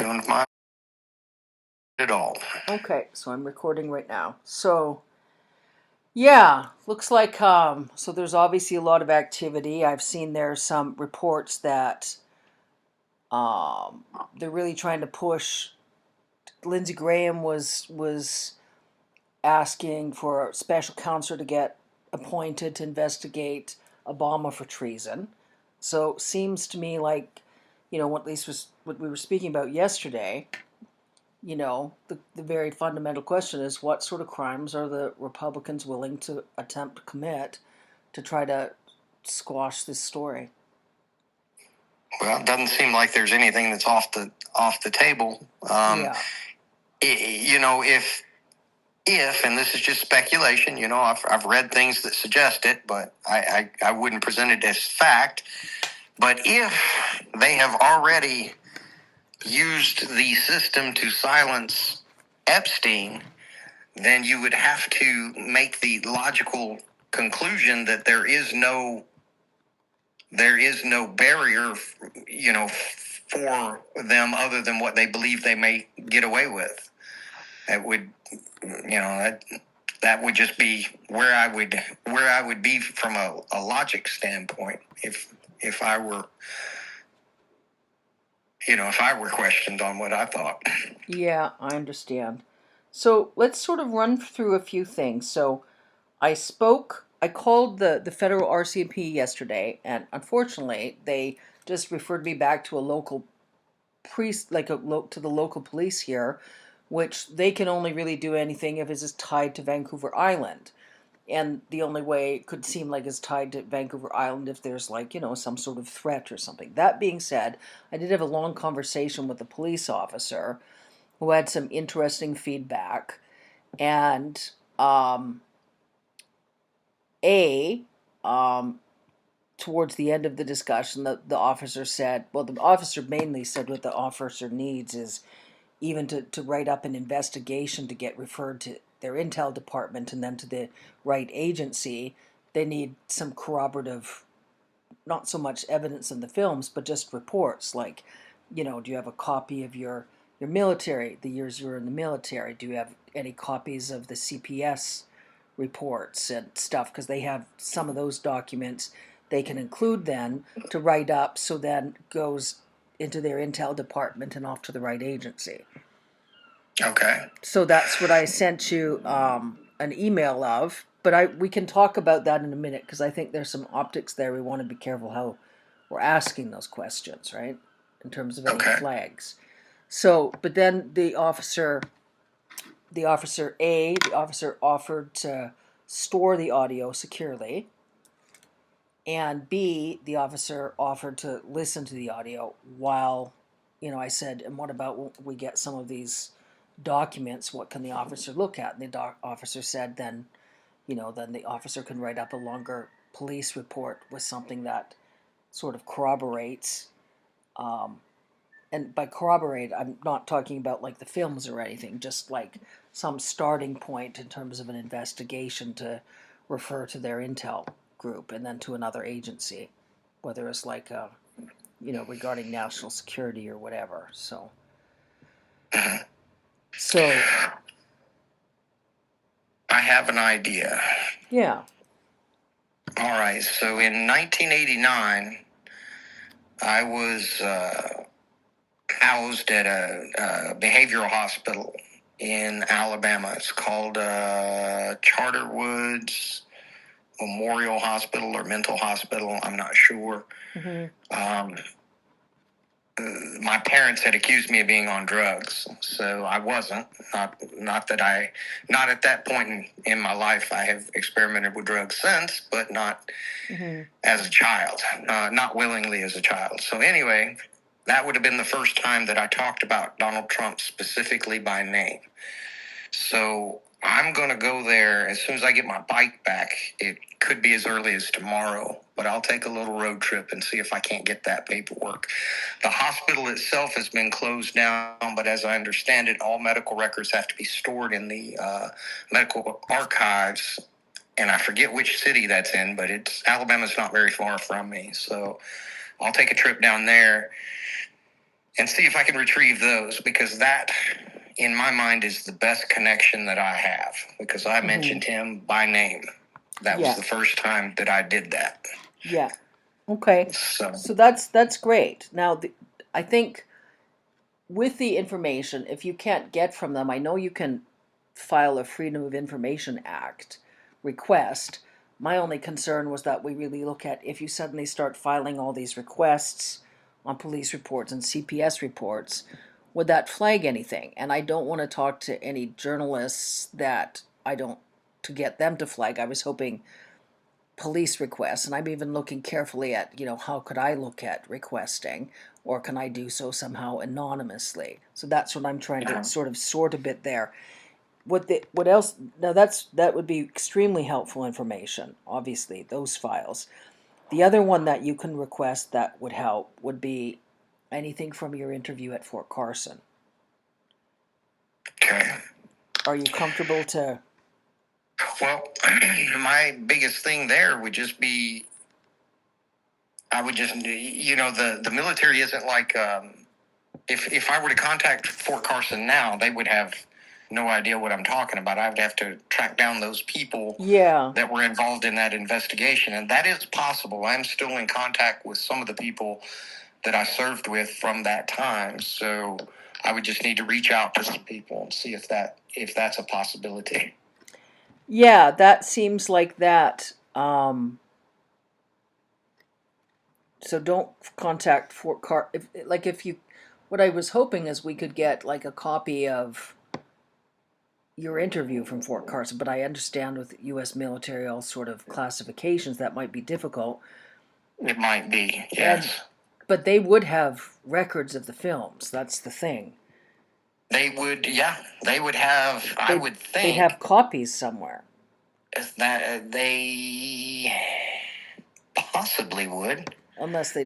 tune of my at all. Okay, so I'm recording right now. So, yeah, looks like so there's obviously a lot of activity. I've seen there's some reports that they're really trying to push. Lindsey Graham was asking for a special counsel to get appointed to investigate Obama for treason. So seems to me like, what at least was what we were speaking about yesterday. The very fundamental question is what sort of crimes are the Republicans willing to attempt to commit to try to squash this story? Well, it doesn't seem like there's anything that's off the table. Yeah. If and this is just speculation, I've read things that suggest it, but I wouldn't present it as fact. But if they have already used the system to silence Epstein, then you would have to make the logical conclusion that there is no barrier, for them other than what they believe they may get away with. That would, that would just be where I would be from a logic standpoint if I were. If I were questioned on what I thought. Yeah, I understand. So let's sort of run through a few things. So I called the federal RCMP yesterday, and unfortunately, they just referred me back to a local priest, to the local police here, which they can only really do anything if it's tied to Vancouver Island. And the only way it could seem like it's tied to Vancouver Island if there's some sort of threat or something. That being said, I did have a long conversation with a police officer who had some interesting feedback. And towards the end of the discussion, the officer said, well, the officer mainly said what the officer needs is even to write up an investigation to get referred to their intel department and then to the right agency. They need some corroborative, not so much evidence in the films, but just reports like, do you have a copy of your military, the years you were in the military? Do you have any copies of the CPS reports and stuff? Because they have some of those documents they can include then to write up, so then goes into their intel department and off to the right agency. Okay. So that's what I sent you an email of, but we can talk about that in a minute because I think there's some optics there. We want to be careful how we're asking those questions, right? In terms of any flags. So, but then the officer offered to store the audio securely. And B, the officer offered to listen to the audio while, I said, and what about when we get some of these documents, what can the officer look at? And the officer said then the officer can write up a longer police report with something that sort of corroborates. And by corroborate, I'm not talking about like the films or anything, just like some starting point in terms of an investigation to refer to their intel group and then to another agency, whether it's like regarding national security or whatever. So I have an idea. Yeah. All right. So in 1989, I was housed at a behavioral hospital in Alabama. It's called Charter Woods Memorial Hospital or Mental Hospital. I'm not sure. Mm-hmm. My parents had accused me of being on drugs, so I wasn't. Not at that point in my life. I have experimented with drugs since, but not as a child, not willingly as a child. So anyway, that would have been the first time that I talked about Donald Trump specifically by name. So I'm going to go there as soon as I get my bike back. It could be as early as tomorrow, but I'll take a little road trip and see if I can't get that paperwork. The hospital itself has been closed down, but as I understand it, all medical records have to be stored in the medical archives. And I forget which city that's in, but Alabama's not very far from me. So I'll take a trip down there and see if I can retrieve those, because that, in my mind, is the best connection that I have, because I mentioned him by name. That was the first time that I did that. Yeah. Okay. So that's great. Now, I think with the information, if you can't get from them, I know you can file a Freedom of Information Act request. My only concern was that we really look at, if you suddenly start filing all these requests on police reports and CPS reports, would that flag anything? And I don't want to talk to any journalists that I don't, to get them to flag. I was hoping police requests, and I'm even looking carefully at, how could I look at requesting, or can I do so somehow anonymously? So that's what I'm trying to sort of sort a bit there. What else? Now that would be extremely helpful information. Obviously, those files. The other one that you can request that would help would be anything from your interview at Fort Carson. Okay. Are you comfortable to? Well, my biggest thing there would just be, I would just, the military isn't like, if I were to contact Fort Carson now, they would have no idea what I'm talking about. I would have to track down those people that were involved in that investigation. And that is possible. I'm still in contact with some of the people that I served with from that time. So I would just need to reach out to some people and see if that's a possibility. Yeah, that seems like that. So don't contact Fort Carson. What I was hoping is we could get like a copy of your interview from Fort Carson, but I understand with U.S. military all sort of classifications that might be difficult. It might be, yes. But they would have records of the films. That's the thing. They would, they would have. I would think they'd have copies somewhere. That they possibly would, unless they